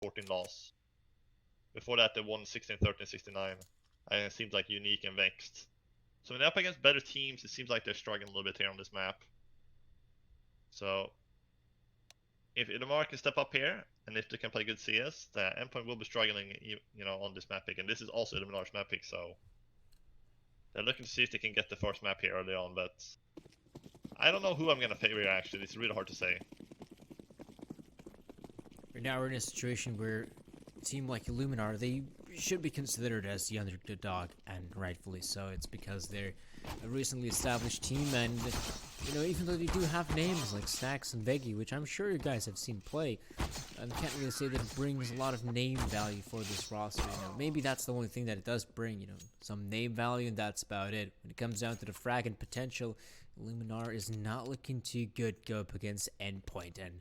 14 loss. Before that, they won 16, 13, 69. And it seems like Unique and Vexed. So when they're up against better teams, it seems like they're struggling a little bit here on this map. So if Illuminar can step up here, and if they can play good CS, the Endpoint will be struggling, you know, on this map pick. And this is also Illuminar's map pick, so they're looking to see if they can get the first map here early on. But I don't know who I'm gonna favor here. Actually, it's really hard to say. Right now we're in a situation where a team like Illuminar, they should be considered as the underdog, and rightfully so. It's because they're a recently established team, and you know, even though they do have names like Stacks and Veggie, which I'm sure you guys have seen play, I can't really say that it brings a lot of name value for this roster. You know, maybe that's the only thing that it does bring, you know, some name value, and that's about it. When it comes down to the frag and potential, Illuminar is not looking too good go up against Endpoint. And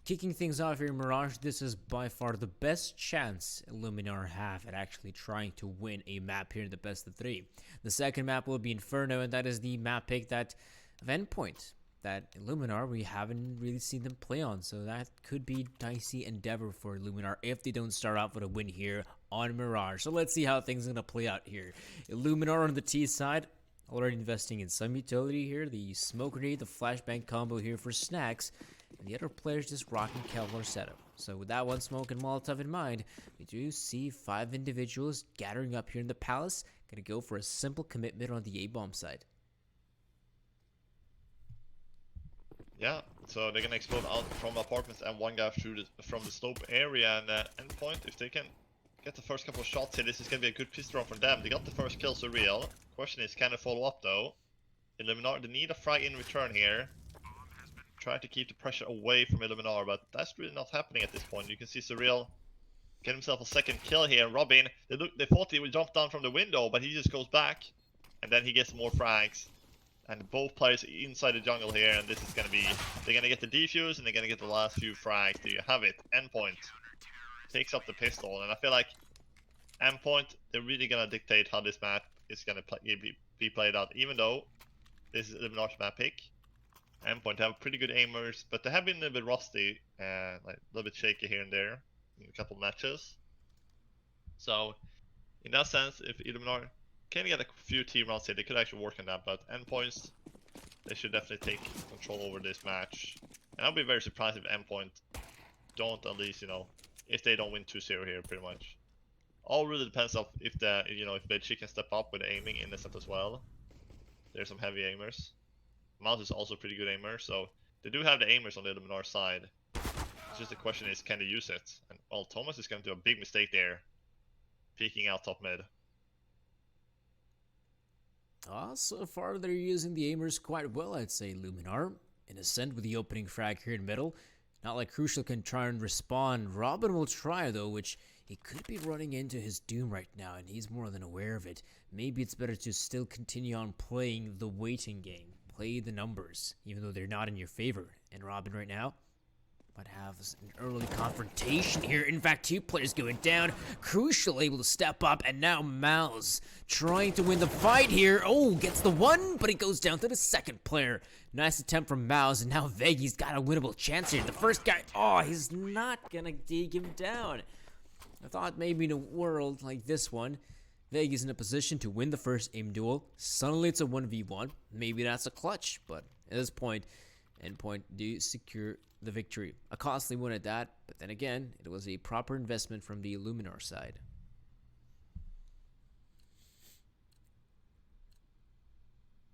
kicking things off here, Mirage, this is by far the best chance Illuminar have at actually trying to win a map here in the best of 3. The second map will be Inferno, and that is the map pick that of Endpoint, that Illuminar, we haven't really seen them play on, so that could be dicey endeavor for Illuminar if they don't start off with a win here on Mirage. So let's see how things are going to play out here. Illuminar on the T side, already investing in some utility here, the smoke grenade, the flashbang combo here for Snacks, and the other players just rocking Kevlar setup. So with that one smoke and Molotov in mind, we do see 5 individuals gathering up here in the Palace, gonna go for a simple commitment on the A-bomb side. Yeah, so they're gonna explode out from apartments and one guy through from the slope area, and Endpoint, if they can get the first couple of shots here, this is gonna be a good pistol run for them. They got the first kill, so real. Question is, can they follow up though? Illuminar, they need a frag in return here. Try to keep the pressure away from Illuminar, but that's really not happening at this point. You can see Surreal get himself a second kill here. Robin, they thought he would jump down from the window, but he just goes back, and then he gets more frags. And both players inside the jungle here, and this is gonna be, they're gonna get the defuse and they're gonna get the last few frags. There you have it. Endpoint takes up the pistol, and I feel like Endpoint, they're really gonna dictate how this map is gonna be played out. Even though this is Illuminar's map pick, Endpoint have pretty good aimers, but they have been a little bit rusty, like a little bit shaky here and there in a couple matches. So in that sense, if Illuminar can get a few team rounds here, they could actually work on that. But Endpoints, they should definitely take control over this match. And I'll be very surprised if Endpoint don't, at least, you know, if they don't win 2-0 here, pretty much. All really depends on if the, you know, if Veggie can step up with aiming in the set as well. There's some heavy aimers. Mouse is also a pretty good aimer, so they do have the aimers on the Illuminar side. It's just the question is, can they use it? And well, Thomas is going to do a big mistake there, peeking out top mid. So far they're using the aimers quite well, I'd say, Illuminar. In Ascent with the opening frag here in middle. Not like Crucial can try and respond. Robin will try though, which he could be running into his doom right now, and he's more than aware of it. Maybe it's better to still continue on playing the waiting game. Play the numbers, even though they're not in your favor. And Robin right now might have an early confrontation here. In fact, 2 players going down. Crucial able to step up, and now Mouse trying to win the fight here. Oh, gets the one, but he goes down to the second player. Nice attempt from Mouse, and now Veggie's got a winnable chance here. The first guy, oh, he's not gonna dig him down. I thought maybe in a world like this one, Veggie's in a position to win the first aim duel. Suddenly it's a 1v1. Maybe that's a clutch, but at this point, Endpoint do secure the victory. A costly one at that, but then again, it was a proper investment from the Illuminar side.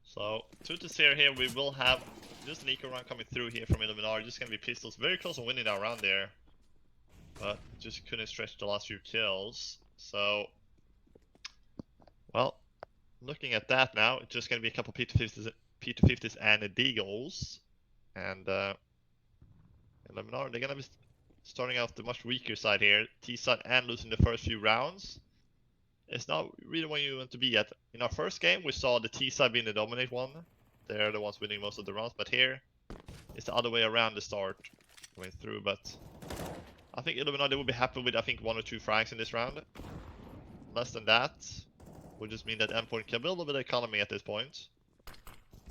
So, 2-0 here, we will have just an eco run coming through here from Illuminar. Just gonna be pistols. Very close on winning that round there, but just couldn't stretch the last few kills. So, well, looking at that now, it's just gonna be a couple P250s and a Deagles. And Illuminar, they're gonna be starting out the much weaker side here. T side and losing the first few rounds. It's not really where you want to be at. In our first game, we saw the T side being the dominant one. They're the ones winning most of the rounds, but here it's the other way around the start going through. But I think Illuminar, they will be happy with, I think, 1 or 2 frags in this round. Less than that would just mean that Endpoint can build a bit of economy at this point.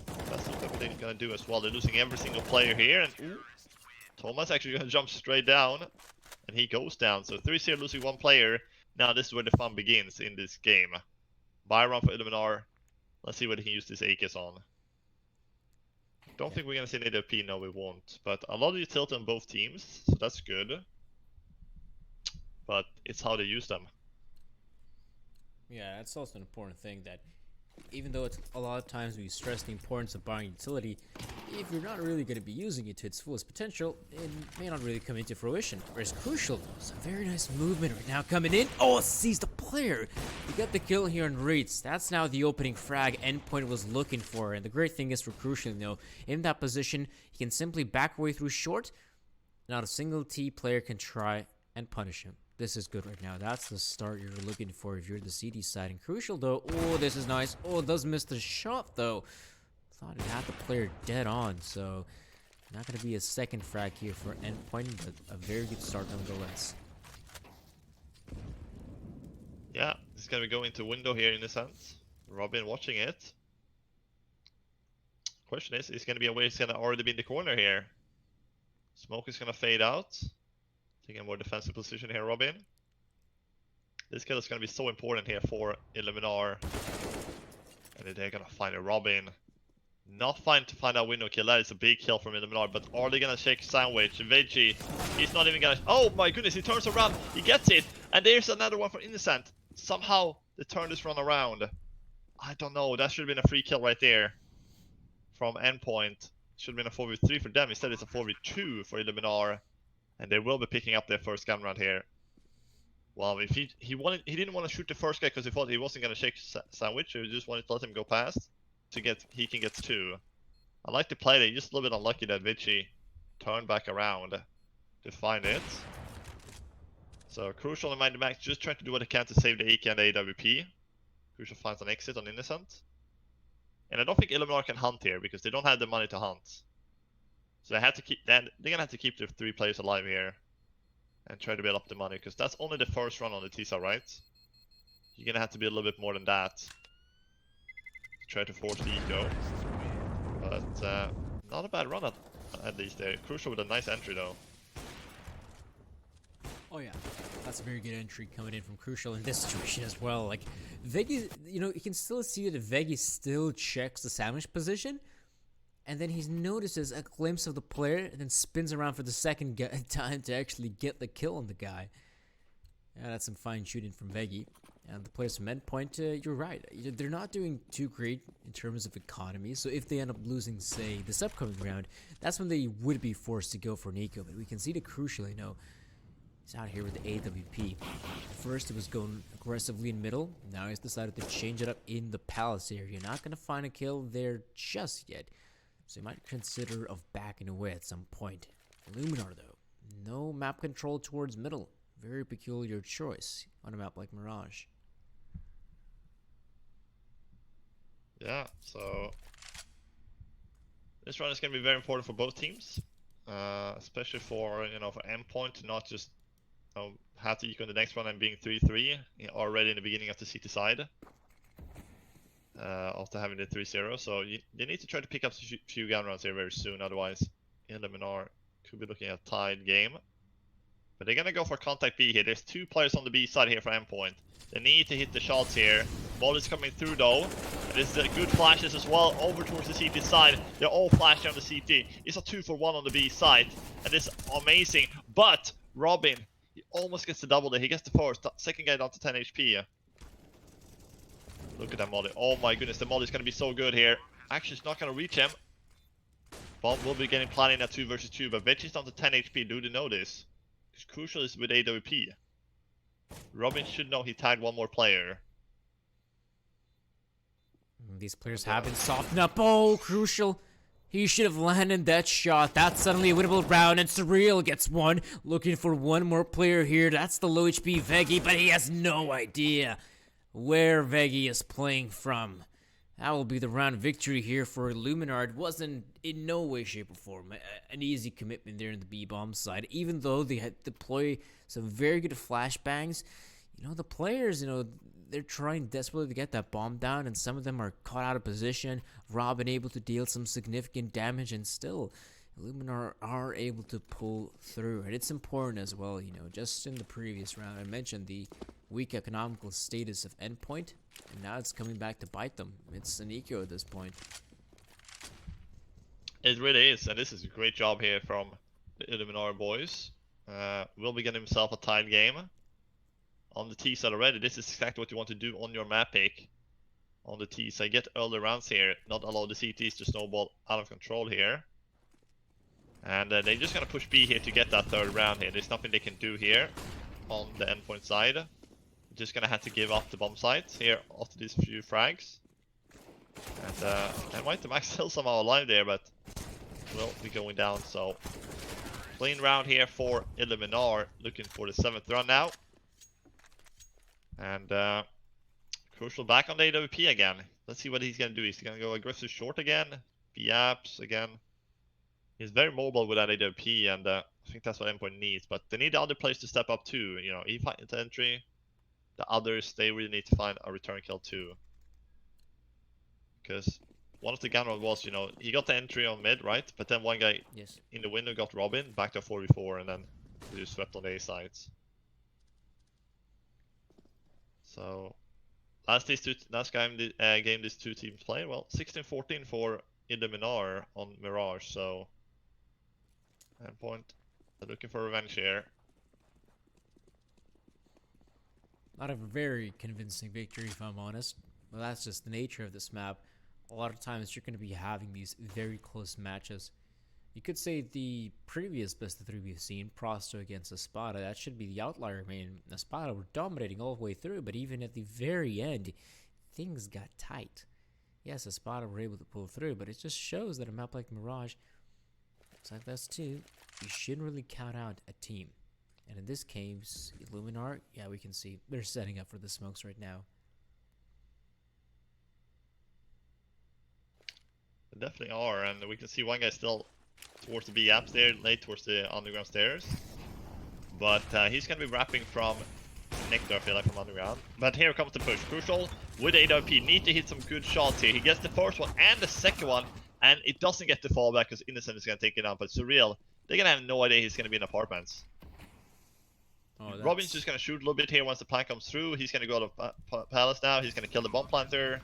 That's what they're gonna do as well. They're losing every single player here, and ooh, Thomas actually gonna jump straight down. and he goes down. So 3-0 losing one player. Now this is where the fun begins in this game. Byron for Illuminar. Let's see what he can use this AKS on. Don't think we're gonna see an AWP, no we won't. But a lot of utility on both teams, so that's good. But it's how they use them. Yeah, that's also an important thing, that even though it's a lot of times we stress the importance of buying utility, if you're not really going to be using it to its fullest potential, it may not really come into fruition. Whereas crucial, some very nice movement right now coming in. Oh, sees the player. You got the kill here on Reeds. That's now the opening frag Endpoint was looking for. And the great thing is for crucial, you know, in that position, he can simply back away through short. Not a single T player can try and punish him. This is good right now. That's the start you're looking for if you're the CD side. And crucial though, oh, this is nice. Oh, it does miss the shot though. Thought he had the player dead on, so not going to be a second frag here for Endpoint, but a very good start nonetheless. Yeah, he's gonna be going to window here in a sense. Robin watching it. Question is, he's gonna be away, he's gonna already be in the corner here. Smoke is gonna fade out. Taking a more defensive position here, Robin. This kill is gonna be so important here for Illuminar. And they're gonna find a Robin. Not fine to find that window kill. That is a big kill from Illuminar, but are they gonna shake Sandwich? Veggie, he's not even gonna. Oh my goodness, he turns around, he gets it, and there's another one for Innocent. Somehow they turn this run around. I don't know, that should have been a free kill right there from Endpoint. Should have been a 4v3 for them. Instead, it's a 4v2 for Illuminar, and they will be picking up their first gun round here. Well, if he didn't want to shoot the first guy because he thought he wasn't gonna shake Sandwich. He just wanted to let him go past. He can get 2. I like the play there, just a little bit unlucky that Vici turned back around to find it. So Crucial and Mind the Max just trying to do what they can to save the AK and the AWP. Crucial finds an exit on Innocent. And I don't think Illuminar can hunt here because they don't have the money to hunt. So they have to keep, they're gonna have to keep the 3 players alive here and try to build up the money, because that's only the first run on the TISA, right? You're gonna have to be a little bit more than that. Try to force the eco, but not a bad run at least there. Crucial with a nice entry though. Oh yeah, that's a very good entry coming in from Crucial in this situation as well. Like Veggie, you know, you can still see that Veggie still checks the sandwich position, and then he notices a glimpse of the player and then spins around for the second time to actually get the kill on the guy. Yeah, that's some fine shooting from Veggie. And the players from Endpoint, you're right. They're not doing too great in terms of economy. So if they end up losing, say, this upcoming round, that's when they would be forced to go for an eco. But we can see the Crucial, you know, he's out here with the AWP. First, it was going aggressively in middle. Now he's decided to change it up in the Palace area. Not going to find a kill there just yet. So he might consider of backing away at some point. Illuminar, though, no map control towards middle. Very peculiar choice on a map like Mirage. Yeah, so this run is going to be very important for both teams, especially for for Endpoint to not just have to eco in the next one and being 3-3 already in the beginning of the CT side after having the 3-0. So they need to try to pick up a few gun rounds here very soon, otherwise Illuminar could be looking at a tied game. But they're gonna go for contact B here. There's 2 players on the B side here for Endpoint. They need to hit the shots here. Ball is coming through though. And this is good flashes as well over towards the CT side. They're all flashing on the CT. It's a 2-for-1 on the B side. And this is amazing. But Robin, he almost gets the double there. He gets the first. Second guy down to 10 HP. Look at that molly. Oh my goodness, the molly is gonna be so good here. Actually, it's not gonna reach him. Bomb will be getting planted in a 2 versus 2. But Veggies down to 10 HP. Do they know this? Because Crucial is with AWP. Robin should know he tagged one more player. These players have been softened up. Oh, Crucial. He should have landed that shot. That's suddenly a winnable round, and Surreal gets one. Looking for one more player here. That's the low HP Veggie, but he has no idea where Veggie is playing from. That will be the round victory here for Illuminar. It wasn't in no way, shape, or form an easy commitment there in the B-bomb side. Even though they had deployed some very good flashbangs, the players, they're trying desperately to get that bomb down, and some of them are caught out of position. Robin able to deal some significant damage, and still, Illuminar are able to pull through, and it's important as well. You know, just in the previous round, I mentioned the weak economical status of Endpoint, and now it's coming back to bite them. It's an eco at this point. It really is, and this is a great job here from the Illuminar boys. Will be getting himself a tied game on the T side already. This is exactly what you want to do on your map pick. On the T side, get early rounds here, not allow the CTs to snowball out of control here. And they're just gonna push B here to get that third round here. There's nothing they can do here on the Endpoint side. Just gonna have to give up the bomb sites here after these few frags. And the max still somehow alive there, but will be going down. So clean round here for Illuminar, looking for the 7th run now. And Crucial back on the AWP again. Let's see what he's gonna do. He's gonna go aggressive short again. B-apps again. He's very mobile with that AWP, and I think that's what Endpoint needs. But they need the other players to step up too. You know, he finds the entry. The others, they really need to find a return kill too. Because one of the gun was, you know, he got the entry on mid, right? But then one guy in the window got Robin, back to 4v4, and then he just swept on the A sides. So last game these two teams played, well, 16-14 for Illuminar on Mirage. So Endpoint, they're looking for revenge here. Not a very convincing victory, if I'm honest. Well, that's just the nature of this map. A lot of times you're going to be having these very close matches. You could say the previous best of 3 we've seen, Prosto against Espada, that should be the outlier. I mean, Espada were dominating all the way through, but even at the very end, things got tight. Yes, Espada were able to pull through, but it just shows that a map like Mirage, it's like this too, you shouldn't really count out a team. And in this case, Illuminar, yeah, we can see they're setting up for the smokes right now. They definitely are, and we can see one guy still towards the B apps there, late towards the underground stairs. But he's going to be wrapping from Nectar, I feel like, from underground. But here comes the push. Crucial with AWP, need to hit some good shots here. He gets the first one and the second one, and it doesn't get the fallback because Innocent is going to take it out. But Surreal, they're going to have no idea he's going to be in apartments. Oh, Robin's just going to shoot a little bit here once the plan comes through. He's going to go to Palace now. He's going to kill the bomb planter.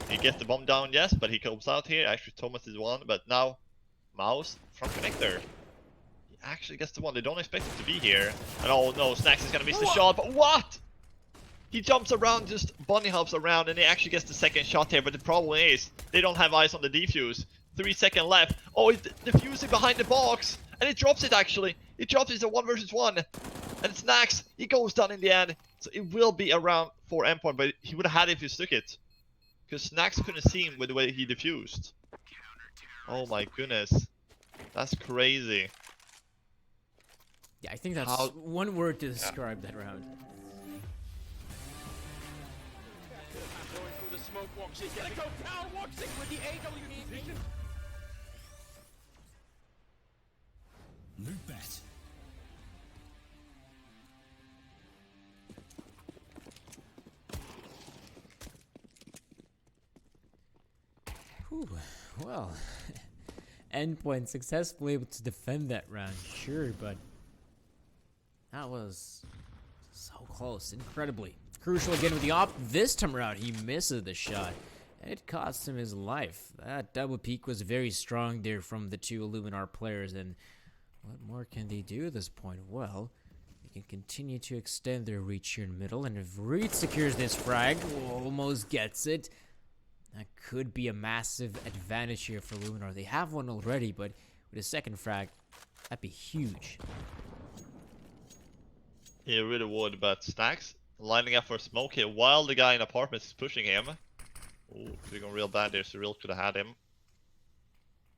He gets the bomb down, yes, but he comes out here. Actually, Thomas is one, but now Mouse from Connector. He actually gets the one. They don't expect him to be here. And oh no, Snacks is going to miss the shot, but what? He jumps around, just bunny hops around, and he actually gets the second shot here. But the problem is, they don't have eyes on the defuse. 3 seconds left. Oh, it's defusing behind the box. And it drops it actually. It drops it. It's a 1 versus 1. And Snacks, he goes down in the end. So it will be around for Endpoint, but he would have had it if he took it. Because Snacks couldn't see him with the way he defused. Oh my goodness. That's crazy. Yeah, I think that's one word to describe that round. LOOT.BET. Whew, well, Endpoint successfully able to defend that round, sure, but that was so close, incredibly. Crucial again with the op. This time around, he misses the shot. It cost him his life. That double peak was very strong there from the two Illuminar players, and what more can they do at this point? Well, they can continue to extend their reach here in middle, and if Reed secures this frag, almost gets it. That could be a massive advantage here for Illuminar. They have one already, but with a second frag, that'd be huge. He really would, but Snacks lining up for a smoke here while the guy in apartments is pushing him. Ooh, could have gone real bad there, Surreal could have had him.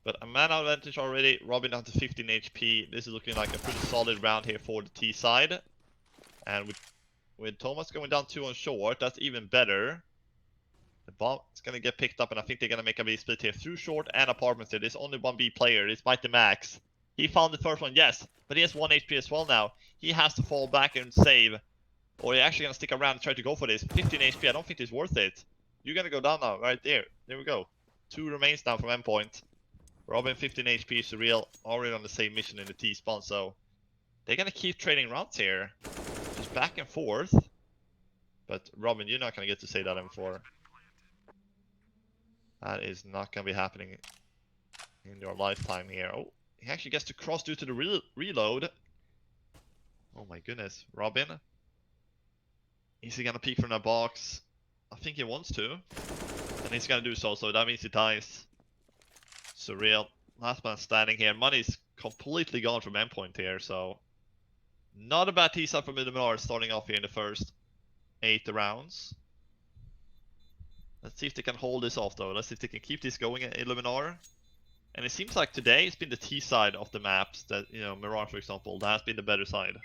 But a man advantage already, Robin down to 15 HP. This is looking like a pretty solid round here for the T side. And with Thomas going down 2 on short, that's even better. The bomb is going to get picked up, and I think they're going to make a B split here through short and apartments here. There's only one B player. It's Mighty Max. He found the first one, yes, but he has 1 HP as well now. He has to fall back and save. Or he's actually going to stick around and try to go for this. 15 HP, I don't think it's worth it. You're going to go down now, right there. There we go. 2 remains now from Endpoint. Robin 15 HP, Surreal already on the same mission in the T-spawn, so they're gonna keep trading rounds here. Just back and forth. But Robin, you're not gonna get to say that M4. That is not gonna be happening in your lifetime here. Oh, he actually gets to cross due to the reload. Oh my goodness, Robin. Is he gonna peek from that box? I think he wants to. And he's gonna do so, so that means he dies. Surreal. Last man standing here. Money's completely gone from Endpoint here, so not a bad tease up from Illuminar starting off here in the first 8 rounds. Let's see if they can hold this off though. Let's see if they can keep this going at Illuminar. And it seems like today it's been the T side of the maps that, you know, Mirage for example, that has been the better side.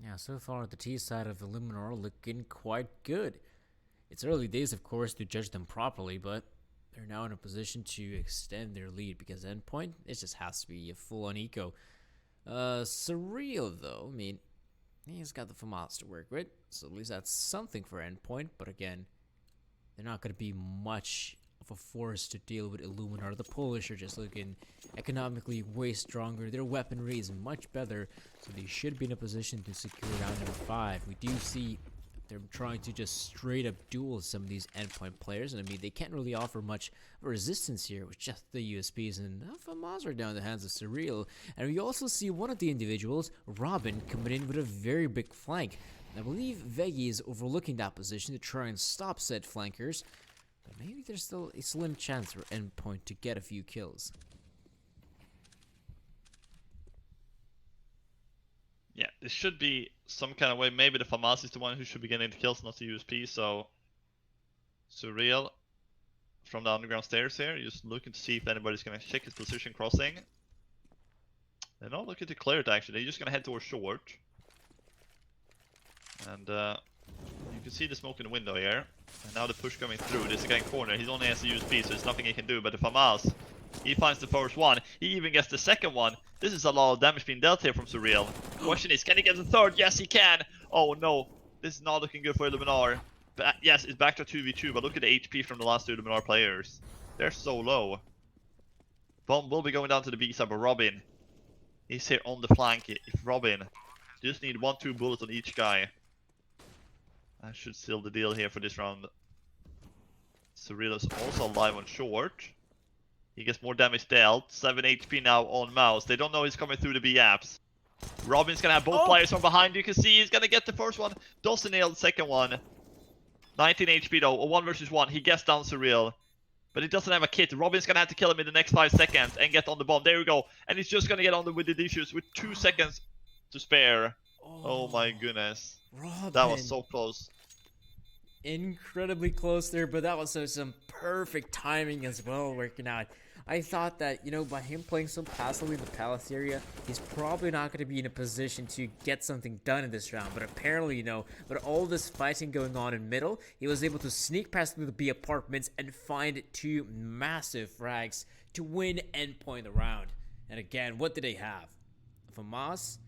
Yeah, so far the T side of Illuminar looking quite good. It's early days, of course, to judge them properly, but they're now in a position to extend their lead because Endpoint, it just has to be a full-on eco. Surreal, though, I mean, he's got the FAMAS to work with, so at least that's something for Endpoint, but again, they're not going to be much of a force to deal with Illuminar. The Polish are just looking economically way stronger. Their weaponry is much better, so they should be in a position to secure round number 5. We do see they're trying to just straight up duel some of these Endpoint players, and I mean, they can't really offer much resistance here with just the USPs, and FAMAS are down in the hands of Surreal. And we also see one of the individuals, Robin, coming in with a very big flank. I believe Veggie is overlooking that position to try and stop said flankers, but maybe there's still a slim chance for Endpoint to get a few kills. Yeah, this should be some kind of way. Maybe the FAMAS is the one who should be getting the kills, not the USP. So, Surreal from the underground stairs here, just looking to see if anybody's going to check his position crossing. They're not looking to clear it actually, they're just going to head towards short. And you can see the smoke in the window here. And now the push coming through. This guy in corner, he's only has the USP, so there's nothing he can do. But the FAMAS, he finds the first one. He even gets the second one. This is a lot of damage being dealt here from Surreal. Question is, can he get the third? Yes, he can. Oh no, this is not looking good for Illuminar. Yes, it's back to 2v2, but look at the HP from the last two Illuminar players. They're so low. Bomb will be going down to the B side, but Robin is here on the flank. If Robin just need 1-2 bullets on each guy, that should seal the deal here for this round. Surreal is also alive on short. He gets more damage dealt. 7 HP now on Mouse. They don't know he's coming through the B apps. Robin's gonna have both players from behind. You can see he's gonna get the first one. Doesn't nail the second one. 19 HP though. A 1 versus 1. He gets down Surreal. But he doesn't have a kit. Robin's gonna have to kill him in the next 5 seconds and get on the bomb. There we go. And he's just gonna get on with the dishes with 2 seconds to spare. Oh my goodness. Robin. That was so close. Incredibly close there, but that was some perfect timing as well working out. I thought that, you know, by him playing so passively in the palace area, he's probably not going to be in a position to get something done in this round. But apparently, you know, with all this fighting going on in middle, he was able to sneak past through the B apartments and find 2 massive frags to win Endpoint the round. And again, what did they have? A FAMAS,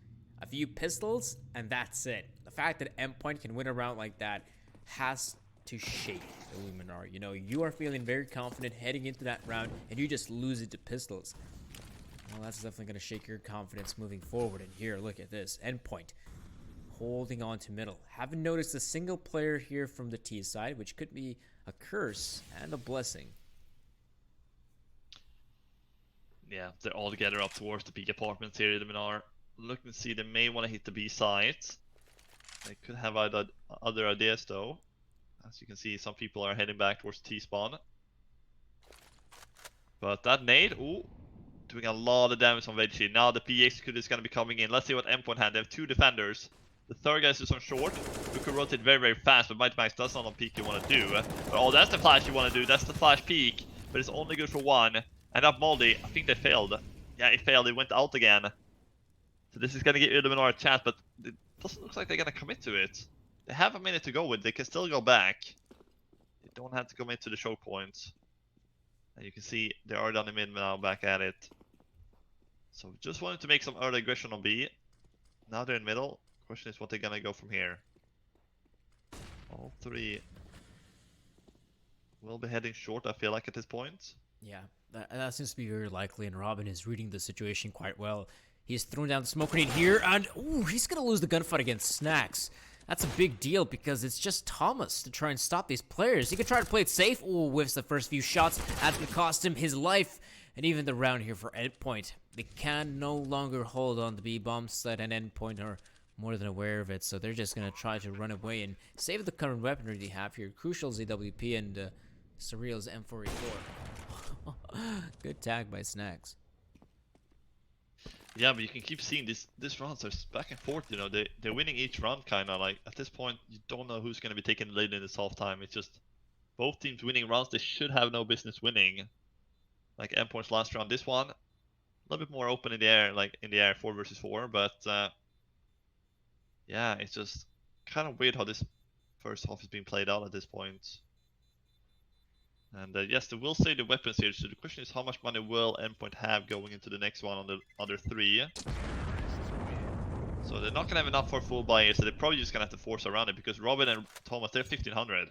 a few pistols, and that's it. The fact that Endpoint can win a round like that has to shake Illuminar. You know, you are feeling very confident heading into that round, and you just lose it to pistols. Well, that's definitely going to shake your confidence moving forward. And here, look at this. Endpoint holding on to middle. Haven't noticed a single player here from the T side, which could be a curse and a blessing. Yeah, they're all together up towards the B apartments here. Illuminar looking to see they may want to hit the B side. They could have other ideas though. As you can see, some people are heading back towards T-spawn. But that nade, ooh, doing a lot of damage on Veggie. Now the P execute is going to be coming in. Let's see what Endpoint had. They have 2 defenders. The third guy is just on short, who can rotate very, very fast, but Mighty Max that's not on peak you want to do. But oh, that's the flash you want to do. That's the flash peak, but it's only good for 1. And up Moldy, I think they failed. Yeah, it failed. It went out again. So this is going to give Illuminar a chance, but it doesn't look like they're going to commit to it. They have a minute to go with. They can still go back. They don't have to commit to the choke points. And you can see they are down the mid now, back at it. So just wanted to make some early aggression on B. Now they're in middle. Question is what they're gonna go from here. All 3 will be heading short, I feel like, at this point. Yeah, that seems to be very likely, and Robin is reading the situation quite well. He's thrown down the smoke grenade here, and ooh, he's gonna lose the gunfight against Snacks. That's a big deal because it's just Thomas to try and stop these players. He could try to play it safe. Ooh, whiffs the first few shots. That's gonna cost him his life, and even the round here for Endpoint. They can no longer hold on the B-bomb site, and Endpoint are more than aware of it, so they're just gonna try to run away and save the current weaponry they have here. Crucial's AWP and Surreal's M4A4. Good tag by Snacks. Yeah, but you can keep seeing this rounds are back and forth. You know, they're winning each round, kind of like at this point. You don't know who's going to be taking the lead in this half time. It's just both teams winning rounds they should have no business winning. Like Endpoint's last round, this one a little bit more open in the air, like in the air 4 versus 4. But yeah, it's just kind of weird how this first half is being played out at this point. And yes, they will save the weapons here, so the question is how much money will Endpoint have going into the next one on the other 3? So they're not going to have enough for a full buy here, so they're probably just going to have to force around it, because Robin and Thomas, they're 1500.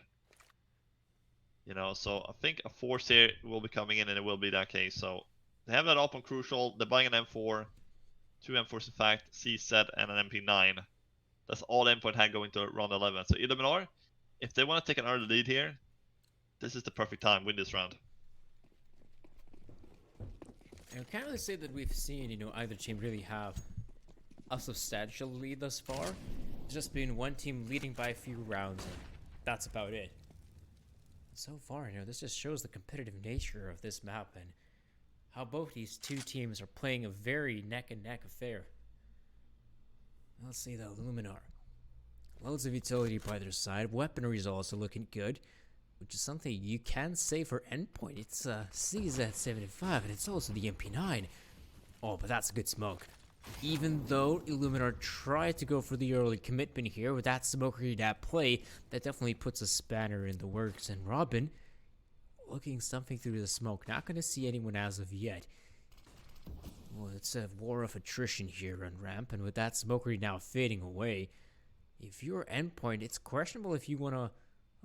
You know, so I think a force here will be coming in, and it will be that case. So they have that up on Crucial, they're buying an M4, 2 M4s in fact, CZ and an MP9. That's all Endpoint had going to round 11. So Illuminar, if they want to take an early lead here, this is the perfect time, win this round. I can't really say that we've seen, either team really have a substantial lead thus far. It's just been one team leading by a few rounds, and that's about it. So far, this just shows the competitive nature of this map and how both these two teams are playing a very neck-and-neck affair. Let's see though, Illuminar. Loads of utility by their side. Weaponry is also looking good, which is something you can say for Endpoint. It's CZ75, and it's also the MP9. Oh, but that's a good smoke. Even though Illuminar tried to go for the early commitment here with that smoke grenade at play, that definitely puts a spanner in the works. And Robin, looking something through the smoke, not going to see anyone as of yet. Well, it's a war of attrition here on ramp, and with that smoke grenade now fading away, if you're Endpoint, it's questionable if you want to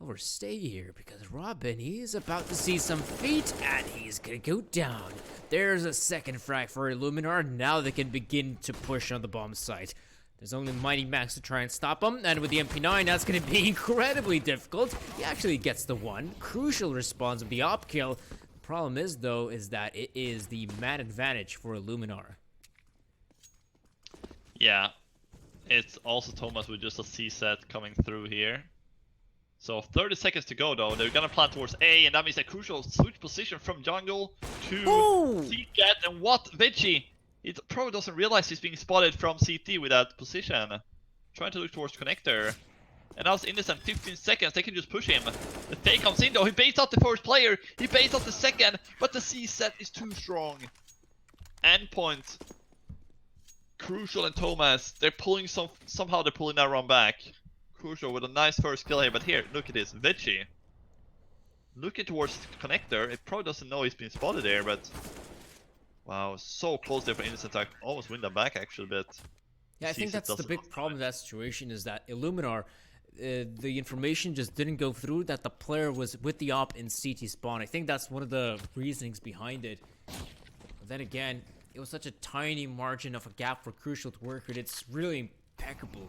overstay here, because Robin, he's about to see some feet, and he's gonna go down. There's a second frag for Illuminar. Now they can begin to push on the bomb site. There's only Mighty Max to try and stop him, and with the MP9, that's gonna be incredibly difficult. He actually gets the one. Crucial responds with the op kill. The problem is, though, is that it is the man advantage for Illuminar. Yeah, it's also Thomas with just a C set coming through here. So 30 seconds to go though, they're gonna plant towards A, and that means a Crucial switch position from jungle to C-Cat, and what? Veggie! It probably doesn't realize he's being spotted from CT with that position. Trying to look towards connector. And now it's innocent, 15 seconds, they can just push him. The fake comes in though, he baits out the first player, he baits out the second, but the C set is too strong. Endpoint. Crucial and Thomas, they're pulling somehow they're pulling that run back. Crucial with a nice first kill here, but here, look at this, Veggie. Looking towards the connector, it probably doesn't know he's been spotted there, but... Wow, so close there for Innocent to almost win that back actually, but... Yeah, I think that's the big problem with that situation, is that Illuminar, the information just didn't go through that the player was with the op in CT spawn. I think that's one of the reasonings behind it. But then again, it was such a tiny margin of a gap for Crucial to work with. It's really impeccable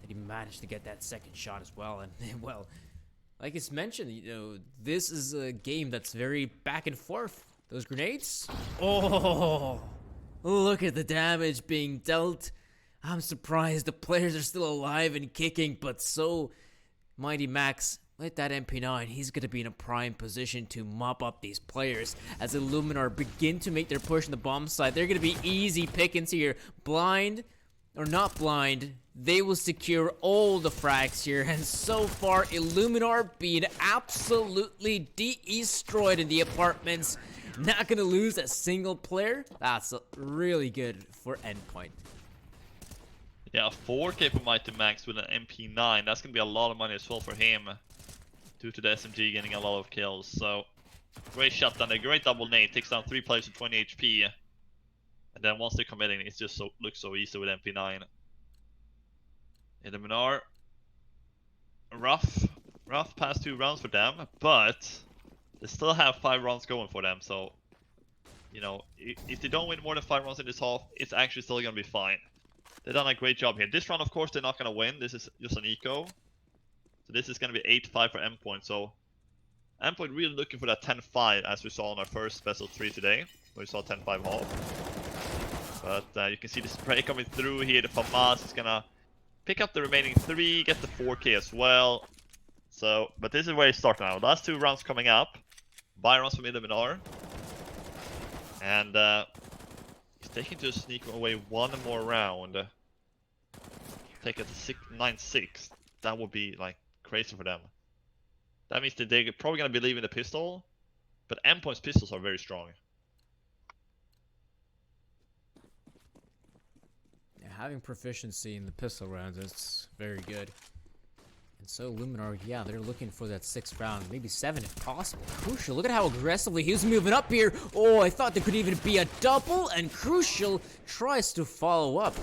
that he managed to get that second shot as well. And well, like it's mentioned, this is a game that's very back and forth. Those grenades, oh, look at the damage being dealt. I'm surprised the players are still alive and kicking, but so Mighty Max, with that MP9, he's going to be in a prime position to mop up these players. As Illuminar begin to make their push on the bomb side, they're going to be easy pickings here. Blind or not blind, they will secure all the frags here. And so far, Illuminar being absolutely destroyed in the apartments. Not going to lose a single player. That's really good for Endpoint. Yeah, 4K for Mighty Max with an MP9. That's going to be a lot of money as well for him. Due to the SMG getting a lot of kills. So, great shutdown. A great double nade. Takes down 3 players with 20 HP. And then once they're committing, it just looks so easy with MP9. Illuminar. Rough past 2 rounds for them. But They still have 5 rounds going for them, so you know, if they don't win more than 5 rounds in this half, it's actually still gonna be fine. They've done a great job here. This round, of course, they're not gonna win. This is just an eco, so this is gonna be 8-5 for Endpoint. So Endpoint really looking for that 10-5 as we saw on our first best of 3 today, where we saw 10-5 half. But you can see the spray coming through here. The FAMAS is gonna pick up the remaining 3, get the 4K as well. So, but this is where you start now. Last 2 rounds coming up. Buy rounds from Illuminar. And if they can just sneak away one more round, take it to 9-6, that would be like crazy for them. That means that they're probably gonna be leaving the pistol, but Endpoint's pistols are very strong. Yeah, having proficiency in the pistol rounds is very good. And so Illuminar, yeah, they're looking for that 6th round, maybe 7 if possible. Crucial, look at how aggressively he's moving up here. Oh, I thought there could even be a double, and Crucial tries to follow up.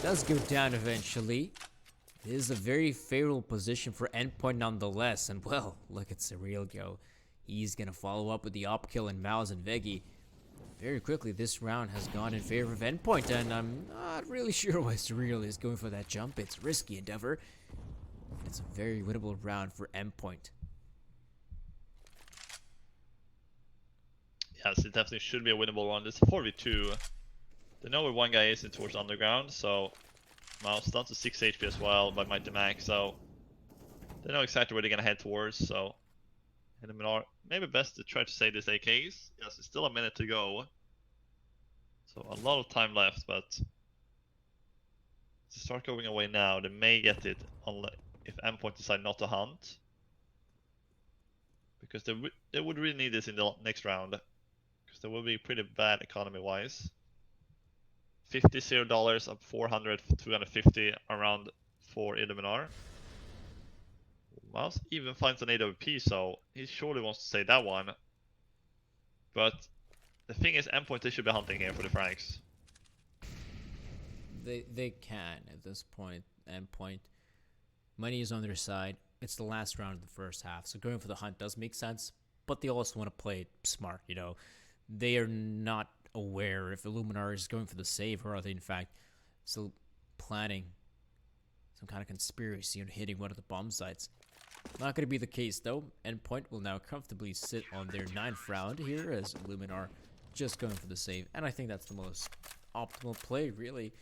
Does go down eventually. It is a very favorable position for Endpoint nonetheless, and well, look at Surreal go. He's gonna follow up with the op kill and Mouse and Veggie. Very quickly, this round has gone in favor of Endpoint, and I'm not really sure why Surreal is going for that jump. It's a risky endeavor. It's a very winnable round for Endpoint. Yes, it definitely should be a winnable one. This is 4v2. They know where one guy is in towards underground, so Mouse down to 6 HP as well by Mighty Mac, so they know exactly where they're gonna head towards, so Illuminar, maybe best to try to save this AKs. Yes, it's still a minute to go. So a lot of time left, but to start going away now, they may get it if Endpoint decide not to hunt. Because they would really need this in the next round. Because they will be pretty bad economy-wise. $50 up 400, 250 around for Illuminar. Mouse even finds an AWP, so he surely wants to say that one. But the thing is, Endpoint, they should be hunting here for the frags. They can at this point. Endpoint. Money is on their side. It's the last round of the first half, so going for the hunt does make sense. But they also want to play it smart, you know. They are not aware if Illuminar is going for the save, or are they in fact still planning some kind of conspiracy on hitting one of the bomb sites. Not going to be the case though. Endpoint will now comfortably sit on their 9th round here as Illuminar just going for the save, and I think that's the most optimal play really.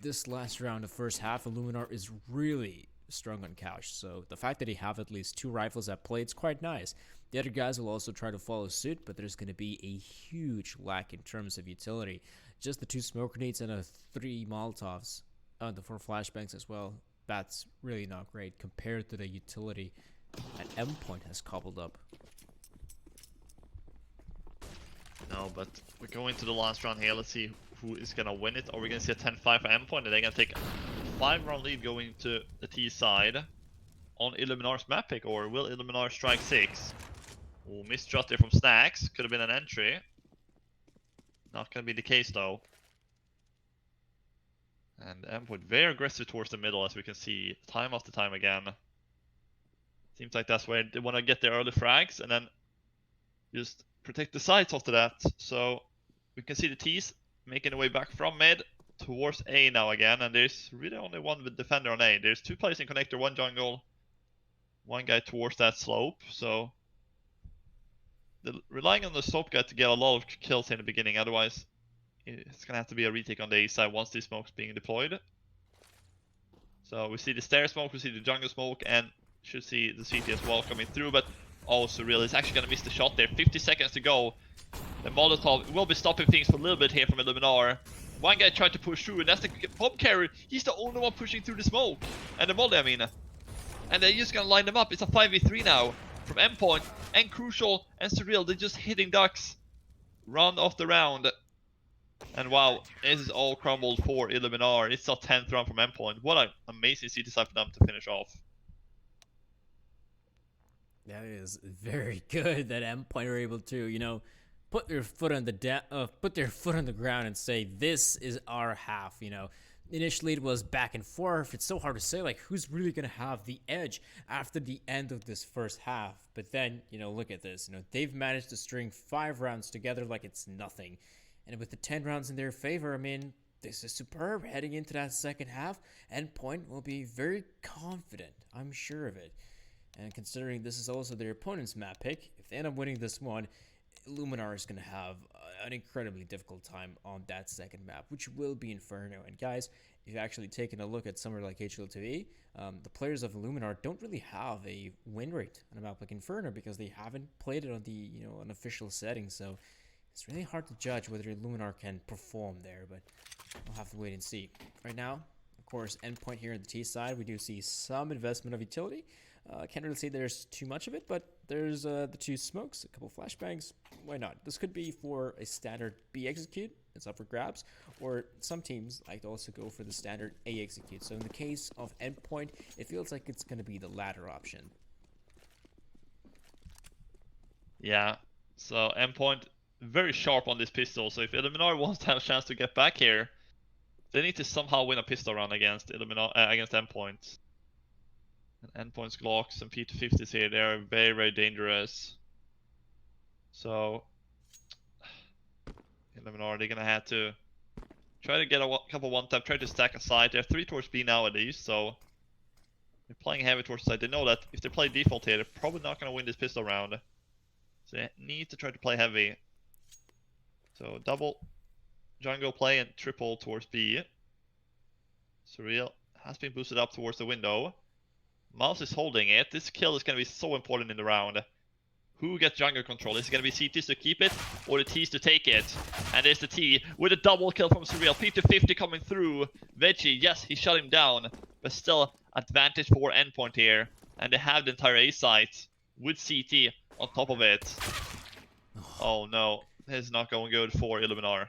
This last round of first half, Illuminar is really strong on couch, so the fact that they have at least 2 rifles at play, it's quite nice. The other guys will also try to follow suit, but there's going to be a huge lack in terms of utility. Just the 2 smoke grenades and 3 Molotovs, the 4 flashbangs as well. That's really not great compared to the utility that Endpoint has cobbled up. No, but we're going to the last round here. Let's see who is going to win it. Are we going to see a 10-5 for Endpoint? And they're going to take a 5-round lead going to the T side on Illuminar's map pick, or will Illuminar strike 6? Oh, missed shot there from Snacks. Could have been an entry. Not going to be the case though. And Endpoint very aggressive towards the middle, as we can see time after time again. Seems like that's where they want to get their early frags and then just protect the sides after that. So we can see the T's making their way back from mid towards A now again, and there's really only one defender on A. There's 2 players in connector, 1 jungle, 1 guy towards that slope. So they're relying on the slope guy to get a lot of kills in the beginning, otherwise it's gonna have to be a retake on the A side once this smoke's being deployed. So we see the stair smoke, we see the jungle smoke, and should see the CT as well coming through, but also really is actually gonna miss the shot there. 50 seconds to go. The Molotov will be stopping things for a little bit here from Illuminar. 1 guy tried to push through, and that's the bomb carrier. He's the only one pushing through the smoke. And the molly, I mean. And they're just gonna line them up. It's a 5v3 now from Endpoint and Crucial and Surreal. They're just hitting ducks round after round. And wow, this is all crumbled for Illuminar. It's a 10th round from Endpoint. What an amazing CT side for them to finish off. That is very good that Endpoint are able to, you know, put their foot on the ground and say, this is our half, you know. Initially, it was back and forth. It's so hard to say, like, who's really going to have the edge after the end of this first half. But then, look at this. They've managed to string 5 rounds together like it's nothing. And with the 10 rounds in their favor, I mean, this is superb. Heading into that second half, Endpoint will be very confident. I'm sure of it. And considering this is also their opponent's map pick, if they end up winning this one, Illuminar is going to have an incredibly difficult time on that second map, which will be Inferno. And guys, if you've actually taken a look at somewhere like HLTV, the players of Illuminar don't really have a win rate on a map like Inferno because they haven't played it on the an official setting. So it's really hard to judge whether Illuminar can perform there, but we'll have to wait and see. Right now, of course, Endpoint here on the T side, we do see some investment of utility. Can't really say there's too much of it, but there's the 2 smokes, a couple flashbangs. Why not? This could be for a standard B execute. It's up for grabs. Or some teams like to also go for the standard A execute. So in the case of Endpoint, it feels like it's going to be the latter option. Yeah, so Endpoint very sharp on this pistol. So if Illuminar wants to have a chance to get back here, they need to somehow win a pistol round against against Endpoint. And Endpoint's Glocks and P250s here, they are very, very dangerous. So Illuminar, they're gonna have to try to get a couple one-tap, try to stack aside. They're 3 towards B now at least, so they're playing heavy towards side. They know that if they play default here, they're probably not gonna win this pistol round. So they need to try to play heavy. So double jungle play and triple towards B. Surreal has been boosted up towards the window. Mouse is holding it. This kill is going to be so important in the round. Who gets jungle control? Is it going to be CTs to keep it or the Ts to take it? And there's the T with a double kill from Surreal. P250 coming through. Veggie, yes, he shut him down. But still, advantage for Endpoint here. And they have the entire A site with CT on top of it. Oh no, this is not going good for Illuminar.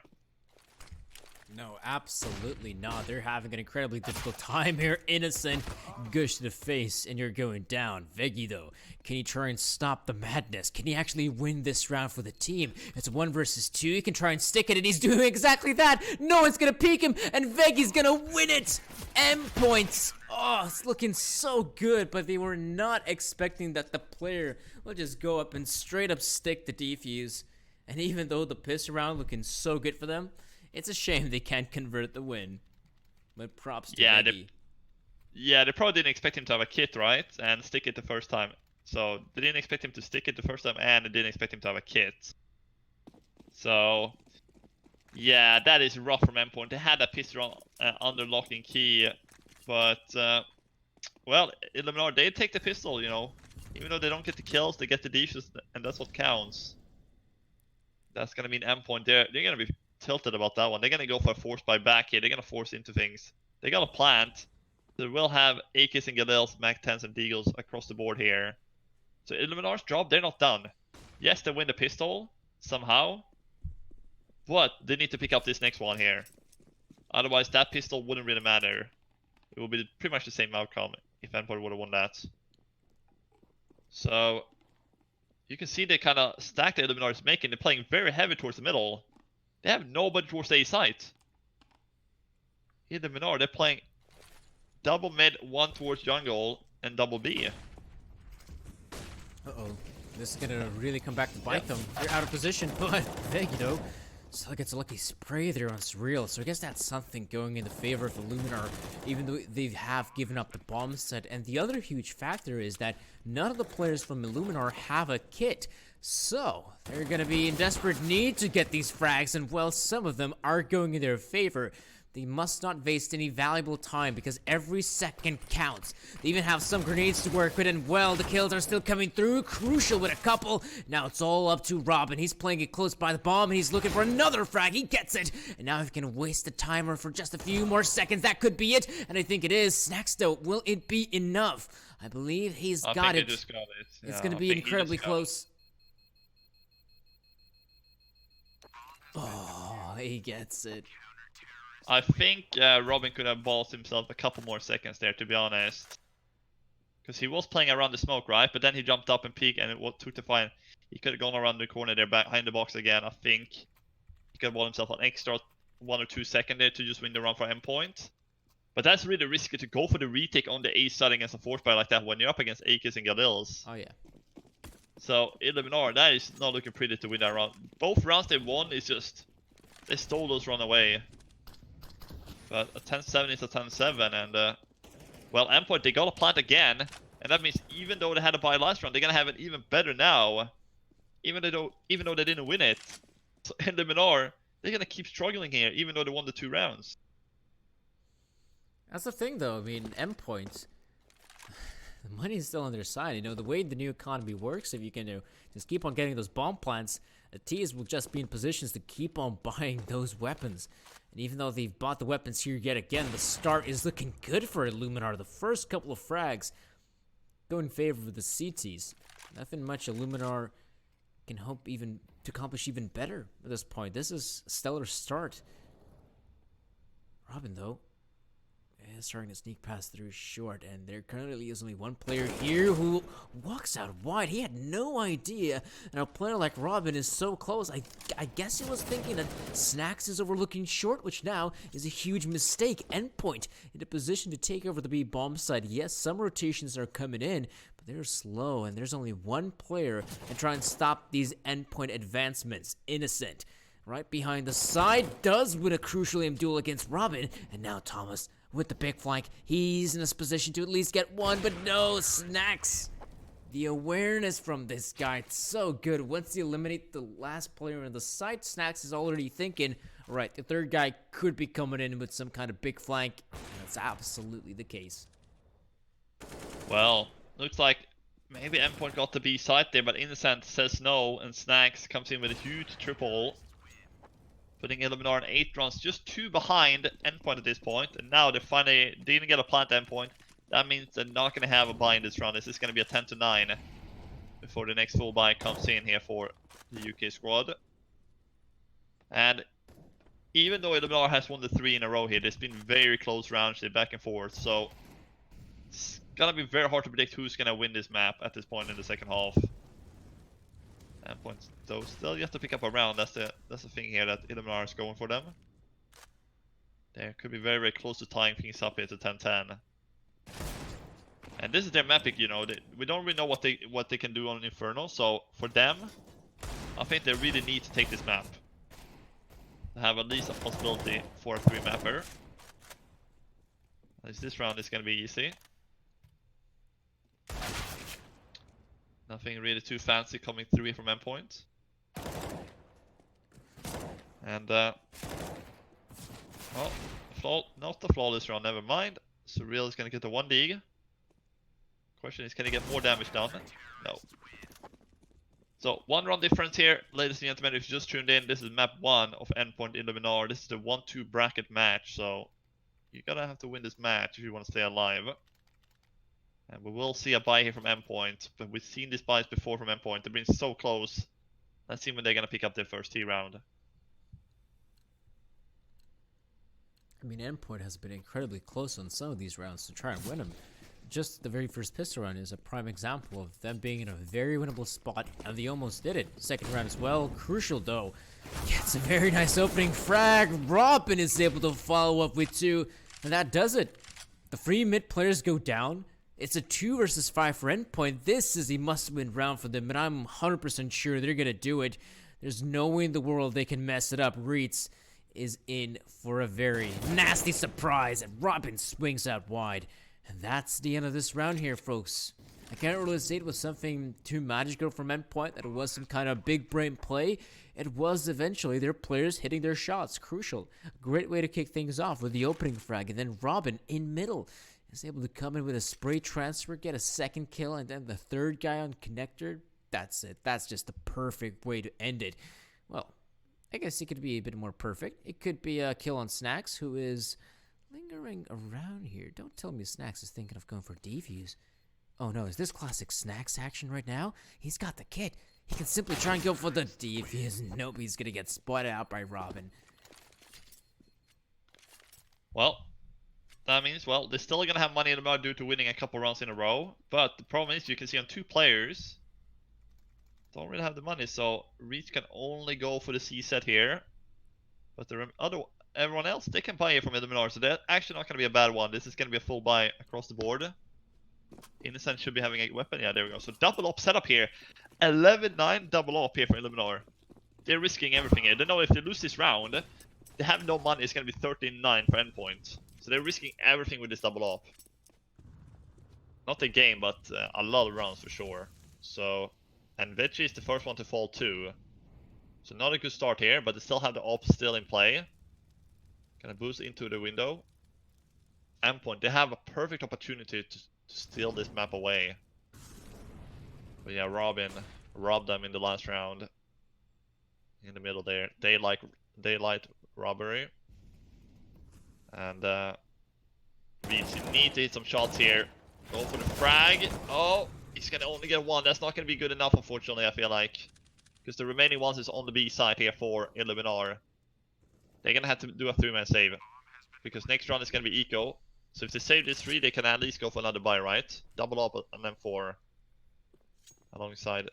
No, absolutely not. They're having an incredibly difficult time here. Innocent, gush to the face, and you're going down. Veggie, though, can he try and stop the madness? Can he actually win this round for the team? It's 1 versus 2. He can try and stick it, and he's doing exactly that. No one's gonna peek him, and Veggie's gonna win it. Endpoints. Oh, it's looking so good, but they were not expecting that the player will just go up and straight up stick the defuse. And even though the piss round looking so good for them, it's a shame they can't convert the win. But props to Veggie. They probably didn't expect him to have a kit, right? And stick it the first time. So they didn't expect him to stick it the first time, and they didn't expect him to have a kit. So yeah, that is rough from Endpoint. They had that pistol under lock and key, but well, Illuminar, they take the pistol, even though they don't get the kills, they get the defense, and that's what counts. That's gonna mean Endpoint. They're gonna be tilted about that one. They're gonna go for a force buy back here. They're gonna force into things. They got a plant. They will have AKs and Galils, Mac 10s and Deagles across the board here. So Illuminar's job, they're not done. Yes, they win the pistol somehow, but they need to pick up this next one here. Otherwise, that pistol wouldn't really matter. It would be pretty much the same outcome if Endpoint would have won that. So you can see they kind of stack the Illuminar is making. They're playing very heavy towards the middle. They have nobody towards the A site. Illuminar, they're playing double mid, 1 towards jungle, and double B. Uh-oh. This is gonna really come back to bite them. They're out of position, but Veggie, still gets a lucky spray there on Surreal, so I guess that's something going in the favor of Illuminar, even though they have given up the bomb set. And the other huge factor is that none of the players from Illuminar have a kit, so they're gonna be in desperate need to get these frags, and well, some of them are going in their favor. They must not waste any valuable time because every second counts. They even have some grenades to work with, and well, the kills are still coming through. Crucial with a couple. Now it's all up to Robin. He's playing it close by the bomb, and he's looking for another frag. He gets it. And now if he can waste the timer for just a few more seconds, that could be it. And I think it is. Snacks, though, will it be enough? I believe he's got it. Just got it. It's going to be incredibly close. Oh, he gets it. I think Robin could have ballsed himself a couple more seconds there, to be honest. Because he was playing around the smoke, right? But then he jumped up and peeked, and it took the fine. He could have gone around the corner there, behind the box again. I think he could have balled himself an extra 1 or 2 seconds there to just win the round for Endpoint. But that's really risky to go for the retake on the A side against a force buy like that when you're up against AKs and Galils. Oh yeah. So Illuminar, that is not looking pretty to win that round. Both rounds they won is just they stole those run away. But a 10-7 is a 10-7, and well, Endpoint, they got a plant again, and that means even though they had a buy last round, they're gonna have it even better now. Even though they didn't win it. So Illuminar, they're gonna keep struggling here, even though they won the 2 rounds. That's the thing, though. I mean, Endpoint, the money's still on their side. You know, the way the new economy works, if you can just keep on getting those bomb plants, the T's will just be in positions to keep on buying those weapons. And even though they've bought the weapons here yet again, the start is looking good for Illuminar. The first couple of frags go in favor of the CTs. Nothing much Illuminar can hope even to accomplish even better at this point. This is a stellar start. Robin, though, is starting to sneak past through short, and there currently is only one player here who walks out wide. He had no idea, and a player like Robin is so close. I guess he was thinking that Snacks is overlooking short, which now is a huge mistake. Endpoint in a position to take over the B bomb side. Yes, some rotations are coming in, but they're slow, and there's only one player to try and stop these Endpoint advancements. Innocent, right behind the side, does win a crucial aim duel against Robin, and now Thomas with the big flank. He's in this position to at least get one, but no, Snacks. The awareness from this guy, it's so good. Once you eliminate the last player on the side, Snacks is already thinking, right, the third guy could be coming in with some kind of big flank. And that's absolutely the case. Well, looks like maybe Endpoint got the B side there, but Innocent says no, and Snacks comes in with a huge triple. Putting Illuminar in 8 rounds, just 2 behind Endpoint at this point, and now they finally didn't get a plant Endpoint. That means they're not going to have a buy in this round. This is going to be a 10-9 before the next full buy comes in here for the UK squad. And even though Illuminar has won the 3 in a row here, there's been very close rounds, they're back and forth, so it's going to be very hard to predict who's going to win this map at this point in the second half. Endpoint, though, still you have to pick up a round. That's the thing here that Illuminar is going for them. They could be very, very close to tying things up here to 10-10. And this is their map pick, you know. We don't really know what they can do on Inferno. So for them, I think they really need to take this map to have at least a possibility for a 3-mapper. At least this round is going to be easy. Nothing really too fancy coming through here from Endpoint. And, well, not the flawless round, never mind. Surreal is going to get the 1 dig. Question is, can he get more damage done? No. So, 1 round difference here, ladies and gentlemen, if you just tuned in, this is map 1 of Endpoint Illuminar. This is the 1-2 bracket match, so you're going to have to win this match if you want to stay alive. And we will see a buy here from Endpoint, but we've seen these buys before from Endpoint. They've been so close. Let's see when they're going to pick up their first T round. I mean, Endpoint has been incredibly close on some of these rounds to try and win them. Just the very first pistol round is a prime example of them being in a very winnable spot, and they almost did it. Second round as well, crucial though. Gets a very nice opening frag. Robin is able to follow up with 2, and that does it. The free mid players go down. It's a 2 versus 5 for Endpoint. This is a must-win round for them, and I'm 100% sure they're going to do it. There's no way in the world they can mess it up. Reitz is in for a very nasty surprise, and Robin swings out wide. And that's the end of this round here, folks. I can't really say it was something too magical from Endpoint, that it was some kind of big brain play. It was eventually their players hitting their shots. Crucial. Great way to kick things off with the opening frag, and then Robin in middle is able to come in with a spray transfer, get a second kill, and then the third guy on connector. That's it. That's just the perfect way to end it. Well, I guess it could be a bit more perfect. It could be a kill on Snacks, who is lingering around here. Don't tell me Snacks is thinking of going for defuse. Oh no, is this classic Snacks action right now? He's got the kit. He can simply try and go for the defuse. Nope, he's gonna get spotted out by Robin. Well, that means, well, they're still gonna have money in the mud due to winning a couple rounds in a row. But the problem is, you can see on 2 players don't really have the money, so Reach can only go for the C set here. But the other everyone else, they can buy here from Illuminar, so that's actually not going to be a bad one. This is going to be a full buy across the board. Innocent should be having a weapon. Yeah, there we go. So double op setup here. 11-9 double op here for Illuminar. They're risking everything here. They know if they lose this round, they have no money. It's going to be 13-9 for Endpoint. So they're risking everything with this double op. Not the game, but a lot of rounds for sure. So, and Veggie is the first one to fall too. So not a good start here, but they still have the op still in play. Gonna boost into the window. Endpoint, they have a perfect opportunity to steal this map away. But yeah, Robin robbed them in the last round. In the middle there. Daylight robbery. And we need to hit some shots here. Go for the frag. Oh, he's gonna only get one. That's not gonna be good enough, unfortunately, I feel like. Because the remaining ones is on the B side here for Illuminar. They're gonna have to do a 3-man save. Because next round is gonna be eco. So if they save this 3, they can at least go for another buy, right? Double up and then 4. Alongside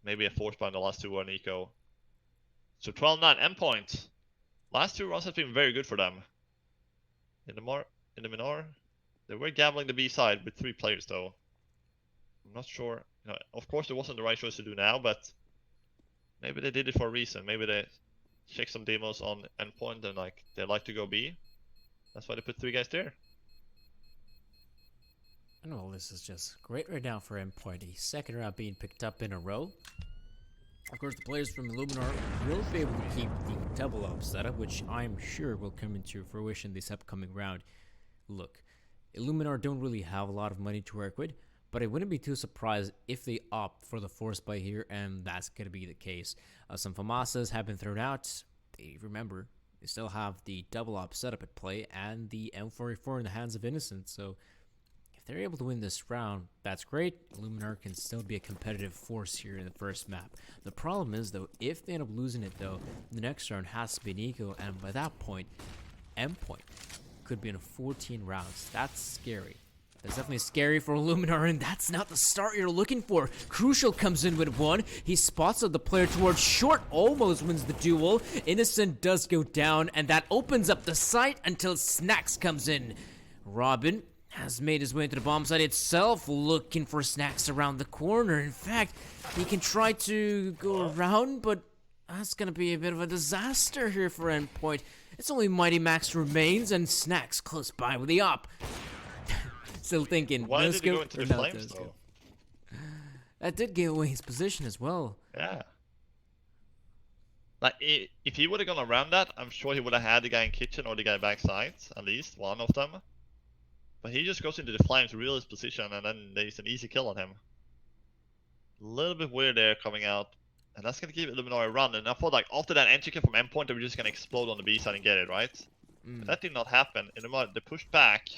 maybe a force buy in the last 2 or an eco. So 12-9, Endpoint. Last 2 rounds have been very good for them. Illuminar, they were gambling the B side with 3 players though. I'm not sure. You know, of course, it wasn't the right choice to do now, but maybe they did it for a reason. Maybe they checked some demos on Endpoint and like they like to go B. That's why they put 3 guys there. And well, this is just great right now for Endpoint. A second round being picked up in a row. Of course, the players from Illuminar will be able to keep the double up setup, which I'm sure will come into fruition this upcoming round. Look, Illuminar don't really have a lot of money to work with, but I wouldn't be too surprised if they opt for the force buy here, and that's going to be the case. Some FAMASas have been thrown out. Remember, they still have the double op setup at play and the M44 in the hands of Innocent, so if they're able to win this round, that's great. Illuminar can still be a competitive force here in the first map. The problem is, though, if they end up losing it, though, the next round has to be an eco, and by that point, Endpoint could be in 14 rounds. That's scary. That's definitely scary for Illuminar, and that's not the start you're looking for. Crucial comes in with 1. He spots up the player towards short, almost wins the duel. Innocent does go down, and that opens up the site until Snacks comes in. Robin has made his way into the bomb site itself, looking for Snacks around the corner. In fact, he can try to go around, but that's gonna be a bit of a disaster here for Endpoint. It's only Mighty Max remains, and Snacks close by with the op. Still thinking, Why no did he go scope into or the no flames scope? though? That did give away his position as well. Yeah. Like, if he would have gone around that, I'm sure he would have had the guy in kitchen or the guy backside, at least one of them. But he just goes into the flames, real his position, and then there's an easy kill on him. A little bit weird there coming out. And that's gonna give Illuminar a run. And I thought like after that entry kill from Endpoint, they were just gonna explode on the B side and get it, right? But that did not happen. Illuminar, they pushed back.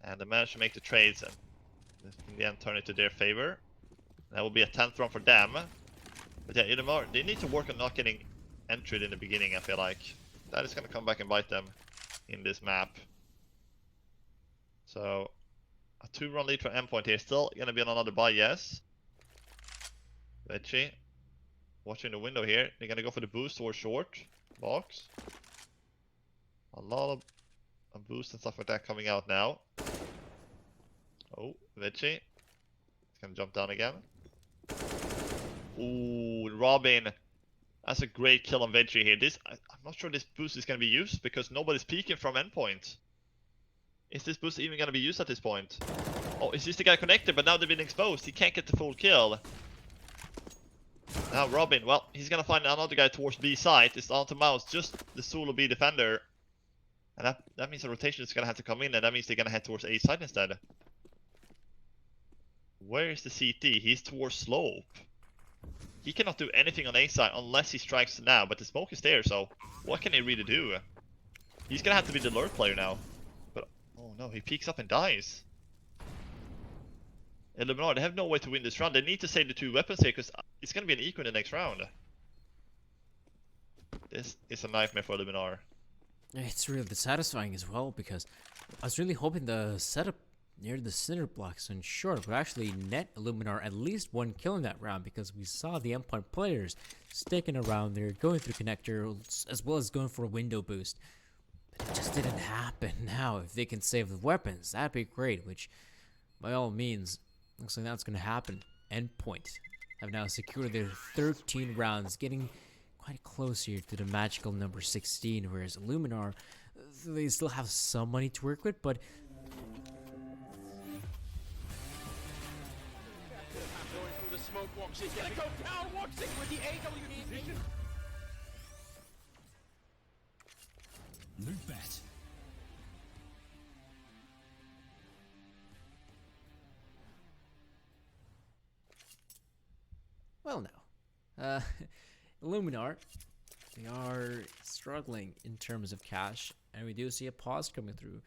And they managed to make the trades and in the end turn it to their favor. That will be a 10th round for them. But yeah, Illuminar, they need to work on not getting entered in the beginning, I feel like. That is gonna come back and bite them in this map. So, a 2-run lead for Endpoint here. Still gonna be on another buy, yes. Veggie, watching the window here. They're gonna go for the boost towards short box. A lot of boost and stuff like that coming out now. Oh, Veggie. It's gonna jump down again. Ooh, Robin. That's a great kill on Veggie here. I'm not sure this boost is gonna be used because nobody's peeking from Endpoint. Is this boost even gonna be used at this point? Oh, is this the guy connected? But now they've been exposed. He can't get the full kill. Now Robin, well, he's gonna find another guy towards B side. It's down to Mouse, just the solo B defender. And that means the rotation is gonna have to come in, and that means they're gonna head towards A side instead. Where is the CT? He's towards slope. He cannot do anything on A side unless he strikes now, but the smoke is there, so what can he really do? He's gonna have to be the lure player now. But oh no, he peeks up and dies. Illuminar, they have no way to win this round. They need to save the 2 weapons here because it's gonna be an eco in the next round. This is a nightmare for Illuminar. It's really satisfying as well because I was really hoping the setup near the center blocks, and sure, we actually net Illuminar at least one kill in that round because we saw the Endpoint players sticking around there, going through connector, as well as going for a window boost. But it just didn't happen. Now, if they can save the weapons, that'd be great, which, by all means, looks like that's going to happen. Endpoint have now secured their 13 rounds, getting quite close here to the magical number 16, whereas Illuminar, they still have some money to work with, but LOOT.BET. well, now, Illuminar, they are struggling in terms of cash, and we do see a pause coming through.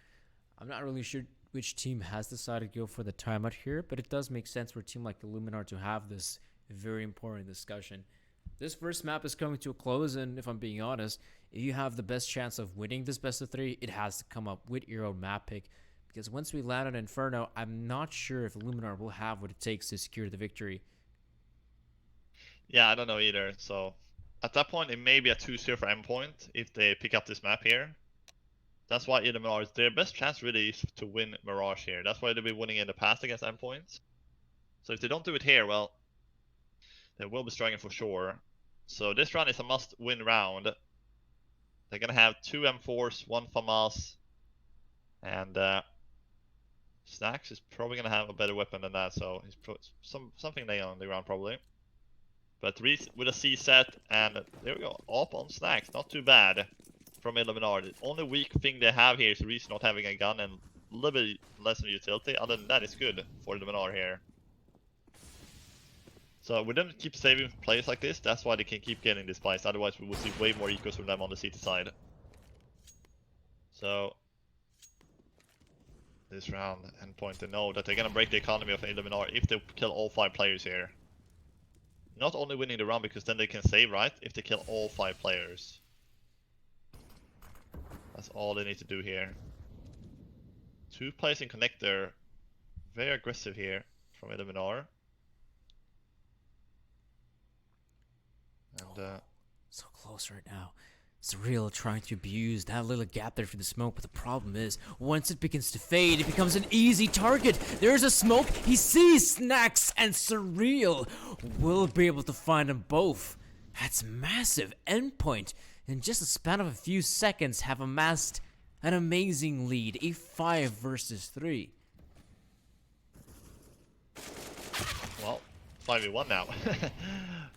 I'm not really sure which team has decided to go for the timeout here, but it does make sense for a team like Illuminar to have this very important discussion. This first map is coming to a close, and if I'm being honest, if you have the best chance of winning this best of 3, it has to come up with your own map pick, because once we land on Inferno, I'm not sure if Illuminar will have what it takes to secure the victory. Yeah, I don't know either. So at that point, it may be a 2-0 for Endpoint if they pick up this map here. That's why Illuminar is their best chance really is to win Mirage here. That's why they've been winning in the past against Endpoint. So if they don't do it here, well, they will be struggling for sure. So this round is a must-win round. They're gonna have 2 M4s, 1 FAMAS, and Snacks is probably gonna have a better weapon than that. So he's something laying on the ground probably. But Reese with a C set, and there we go, up on Snacks, not too bad from Illuminar. The only weak thing they have here is Reese not having a gun and a little bit less of utility. Other than that, it's good for Illuminar here. So with them keep saving players like this, that's why they can keep getting this place. Otherwise, we will see way more ecos from them on the CT side. So this round, Endpoint, they know that they're gonna break the economy of Illuminar if they kill all 5 players here. Not only winning the round, because then they can save, right? If they kill all 5 players. That's all they need to do here. 2 players in connector. Very aggressive here from Illuminar. And So close right now. Surreal trying to abuse that little gap there for the smoke, but the problem is, once it begins to fade, it becomes an easy target. There's a smoke, he sees Snacks, and Surreal will be able to find them both. That's massive. Endpoint, in just a span of a few seconds, have amassed an amazing lead, a 5 versus 3. well, 5v1 now.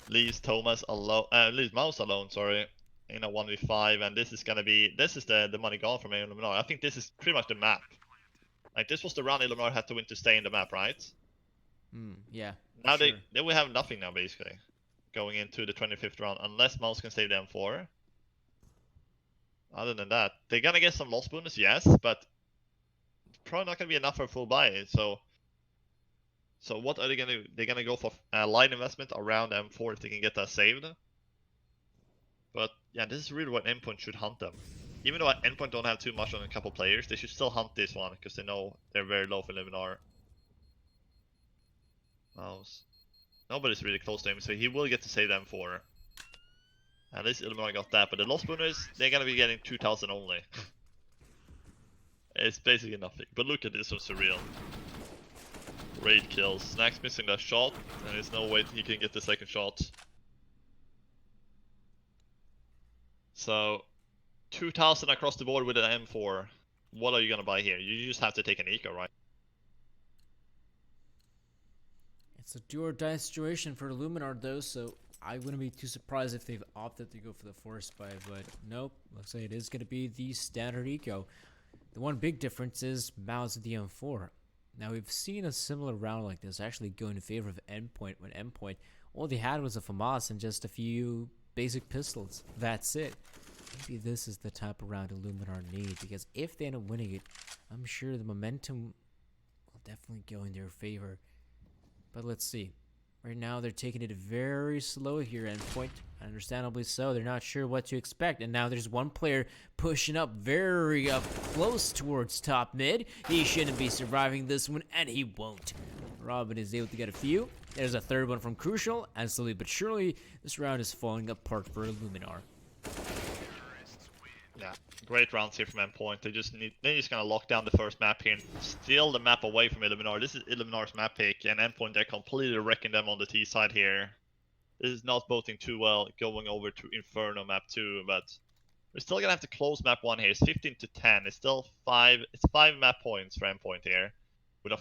Leaves Thomas alone, leaves Mouse alone, sorry, in a 1v5, and this is the money gone from Illuminar. I think this is pretty much the map. Like, this was the round Illuminar had to win to stay in the map, right? Yeah. Now sure. they will have nothing now, basically, going into the 25th round, unless Mouse can save the M4. Other than that, they're gonna get some loss bonus, yes, but probably not gonna be enough for a full buy. So what are they gonna do? They're gonna go for a line investment around M4 if they can get that saved. But yeah, this is really what Endpoint should hunt them. Even though Endpoint don't have too much on a couple players, they should still hunt this one because they know they're very low for Illuminar. Mouse. Nobody's really close to him, so he will get to save the M4. At least Illuminar got that, but the loss bonus, they're gonna be getting 2,000 only. It's basically nothing. But look at this one, Surreal. Great kills. Snacks missing that shot, and there's no way he can get the second shot. So, 2,000 across the board with an M4. What are you gonna buy here? You just have to take an eco, right? It's a do or die situation for Illuminar though, so I wouldn't be too surprised if they've opted to go for the force buy, but nope, looks like it is going to be the standard eco. The one big difference is Mouse at the M4. Now we've seen a similar round like this actually go in favor of Endpoint when Endpoint, all they had was a FAMAS and just a few basic pistols. That's it. Maybe this is the type of round Illuminar need, because if they end up winning it, I'm sure the momentum will definitely go in their favor. But let's see. Right now, they're taking it very slow here, Endpoint. Understandably so. They're not sure what to expect. And now there's one player pushing up very up close towards top mid. He shouldn't be surviving this one, and he won't. Robin is able to get a few. There's a third one from Crucial, and slowly but surely, this round is falling apart for Illuminar. Yeah, great rounds here from Endpoint. They're just gonna lock down the first map here and steal the map away from Illuminar. This is Illuminar's map pick, and Endpoint, they're completely wrecking them on the T side here. This is not boding too well going over to Inferno map 2, but we're still gonna have to close map 1 here. It's 15 to 10. It's still 5 map points for Endpoint here. With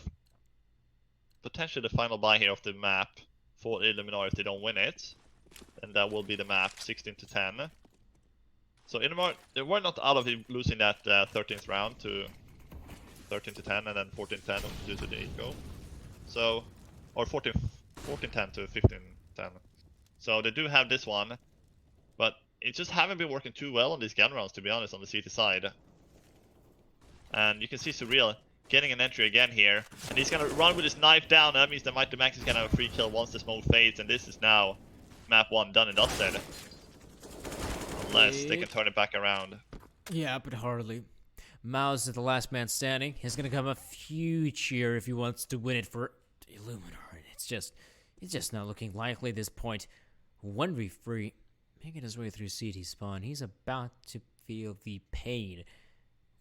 potentially the final buy here of the map for Illuminar if they don't win it. And that will be the map, 16 to 10. So Illuminar, they were not out of losing that 13th round to 13 to 10 and then 14 to 10 due to the eco. So, or 14 10 to 15 10. So they do have this one, but it just haven't been working too well on these gun rounds, to be honest, on the CT side. And you can see Surreal getting an entry again here, and he's gonna run with his knife down. That means the Mighty Max is gonna have a free kill once the smoke fades, and this is now map 1 done and dusted. Unless they can turn it back around. Yeah, but hardly. Mouse is the last man standing. He's gonna come a huge here if he wants to win it for Illuminar. And it's just not looking likely at this point. 1v3, making his way through CT spawn. He's about to feel the pain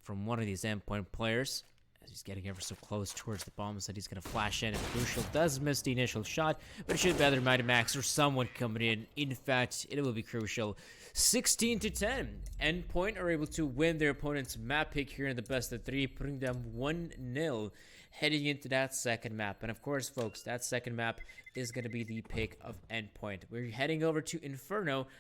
from one of these Endpoint players. As he's getting ever so close towards the bombs that he's going to flash in. And Crucial does miss the initial shot, but it should be either Mighty Max or someone coming in. In fact, it will be Crucial. 16 to 10. Endpoint are able to win their opponent's map pick here in the best of 3, putting them 1-0 heading into that second map. And of course, folks, that second map is going to be the pick of Endpoint. We're heading over to Inferno,